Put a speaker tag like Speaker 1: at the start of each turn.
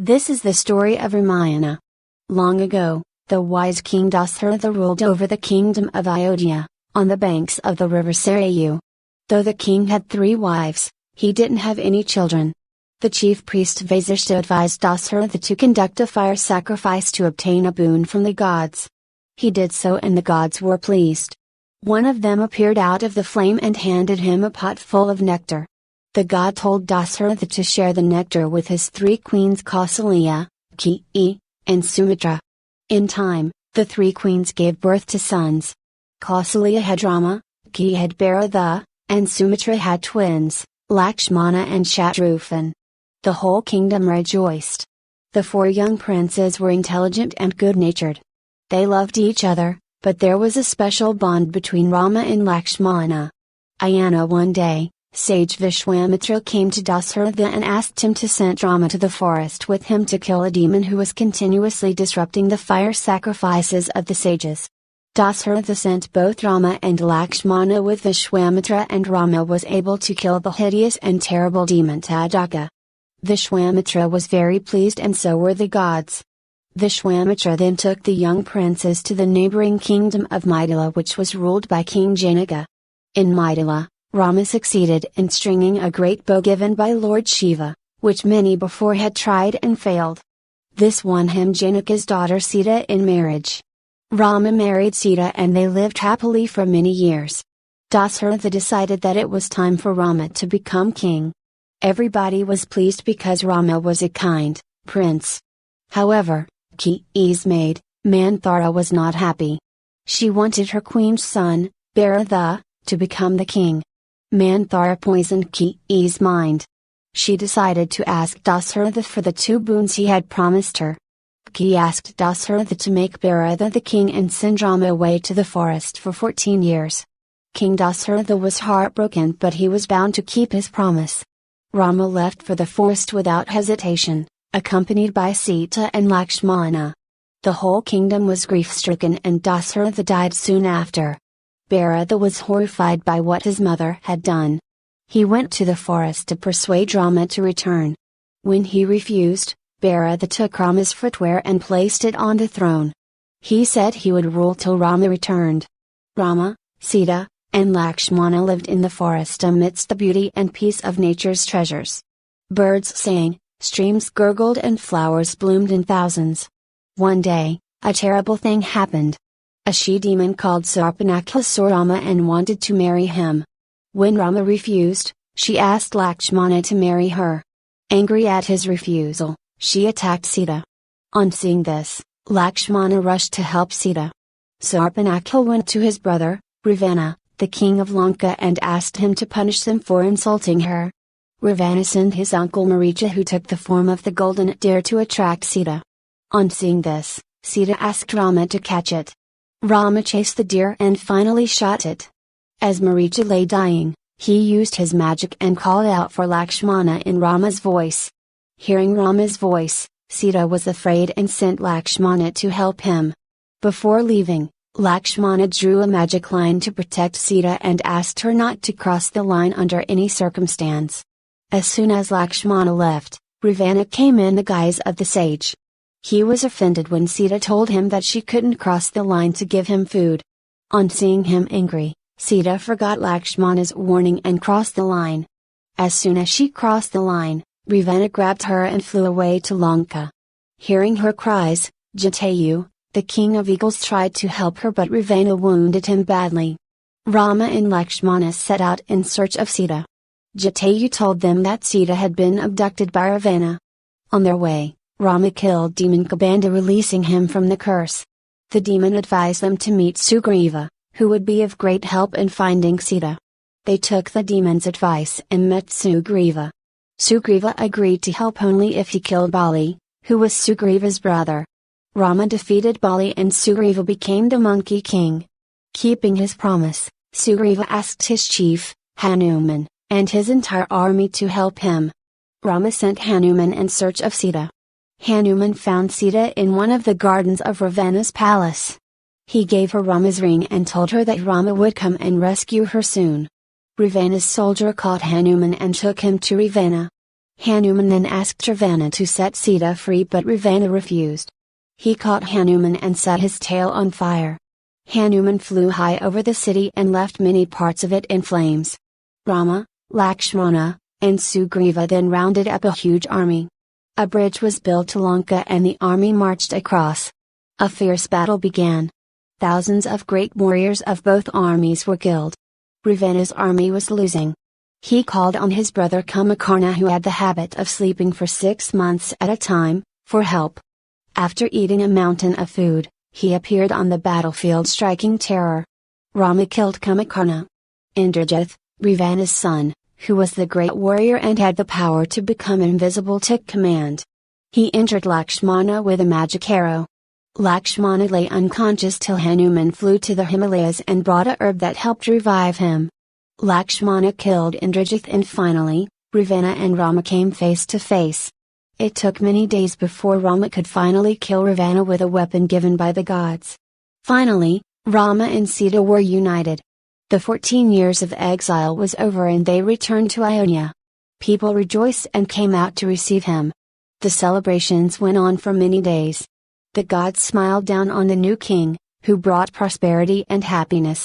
Speaker 1: This is the story of Ramayana. Long ago, the wise king Dasharatha ruled over the kingdom of Ayodhya, on the banks of the river Sarayu. Though the king had 3 wives, he didn't have any children. The chief priest Vasishtha advised Dasharatha to conduct a fire sacrifice to obtain a boon from the gods. He did so and the gods were pleased. One of them appeared out of the flame and handed him a pot full of nectar. The god told Dasharatha to share the nectar with his 3 queens Kausalya, Kaikeyi, and Sumitra. In time, the 3 queens gave birth to sons. Kausalya had Rama, Kaikeyi had Bharatha, and Sumitra had twins, Lakshmana and Shatrughan. The whole kingdom rejoiced. The 4 young princes were intelligent and good-natured. They loved each other, but there was a special bond between Rama and Lakshmana. One day, sage Vishwamitra came to Dasharatha and asked him to send Rama to the forest with him to kill a demon who was continuously disrupting the fire sacrifices of the sages. Dasharatha sent both Rama and Lakshmana with Vishwamitra, and Rama was able to kill the hideous and terrible demon Tadaka. Vishwamitra was very pleased and so were the gods. Vishwamitra then took the young princes to the neighboring kingdom of Mithila, which was ruled by King Janaka. In Mithila, Rama succeeded in stringing a great bow given by Lord Shiva, which many before had tried and failed. This won him Janaka's daughter Sita in marriage. Rama married Sita and they lived happily for many years. Dasharatha decided that it was time for Rama to become king. Everybody was pleased because Rama was a kind prince. However, Kaikeyi's maid, Manthara, was not happy. She wanted her queen's son, Bharatha, to become the king. Manthara poisoned Kaikeyi's mind. She decided to ask Dasharatha for the 2 boons he had promised her. Kaikeyi asked Dasharatha to make Bharatha the king and send Rama away to the forest for 14 years. King Dasharatha was heartbroken, but he was bound to keep his promise. Rama left for the forest without hesitation, accompanied by Sita and Lakshmana. The whole kingdom was grief-stricken and Dasharatha died soon after. Bharatha was horrified by what his mother had done. He went to the forest to persuade Rama to return. When he refused, Bharatha took Rama's footwear and placed it on the throne. He said he would rule till Rama returned. Rama, Sita, and Lakshmana lived in the forest amidst the beauty and peace of nature's treasures. Birds sang, streams gurgled and flowers bloomed in thousands. One day, a terrible thing happened. A she-demon called Sarpanakha saw Rama and wanted to marry him. When Rama refused, she asked Lakshmana to marry her. Angry at his refusal, she attacked Sita. On seeing this, Lakshmana rushed to help Sita. Sarpanakha went to his brother, Ravana, the king of Lanka, and asked him to punish them for insulting her. Ravana sent his uncle Maricha, who took the form of the golden deer, to attract Sita. On seeing this, Sita asked Rama to catch it. Rama chased the deer and finally shot it. As Maricha lay dying, he used his magic and called out for Lakshmana in Rama's voice. Hearing Rama's voice, Sita was afraid and sent Lakshmana to help him. Before leaving, Lakshmana drew a magic line to protect Sita and asked her not to cross the line under any circumstance. As soon as Lakshmana left, Ravana came in the guise of the sage. He was offended when Sita told him that she couldn't cross the line to give him food. On seeing him angry, Sita forgot Lakshmana's warning and crossed the line. As soon as she crossed the line, Ravana grabbed her and flew away to Lanka. Hearing her cries, Jatayu, the king of eagles, tried to help her, but Ravana wounded him badly. Rama and Lakshmana set out in search of Sita. Jatayu told them that Sita had been abducted by Ravana. On their way, Rama killed demon Kabanda, releasing him from the curse. The demon advised them to meet Sugriva, who would be of great help in finding Sita. They took the demon's advice and met Sugriva. Sugriva agreed to help only if he killed Bali, who was Sugriva's brother. Rama defeated Bali and Sugriva became the Monkey King. Keeping his promise, Sugriva asked his chief, Hanuman, and his entire army to help him. Rama sent Hanuman in search of Sita. Hanuman found Sita in one of the gardens of Ravana's palace. He gave her Rama's ring and told her that Rama would come and rescue her soon. Ravana's soldier caught Hanuman and took him to Ravana. Hanuman then asked Ravana to set Sita free, but Ravana refused. He caught Hanuman and set his tail on fire. Hanuman flew high over the city and left many parts of it in flames. Rama, Lakshmana, and Sugriva then rounded up a huge army. A bridge was built to Lanka and the army marched across. A fierce battle began. Thousands of great warriors of both armies were killed. Ravana's army was losing. He called on his brother Kumbhakarna, who had the habit of sleeping for 6 months at a time, for help. After eating a mountain of food, he appeared on the battlefield striking terror. Rama killed Kumbhakarna. Indrajith, Ravana's son, who was the great warrior and had the power to become invisible, took command. He injured Lakshmana with a magic arrow. Lakshmana lay unconscious till Hanuman flew to the Himalayas and brought a herb that helped revive him. Lakshmana killed Indrajith and finally, Ravana and Rama came face to face. It took many days before Rama could finally kill Ravana with a weapon given by the gods. Finally, Rama and Sita were united. The 14 years of exile was over and they returned to Ayodhya. People rejoiced and came out to receive him. The celebrations went on for many days. The gods smiled down on the new king, who brought prosperity and happiness.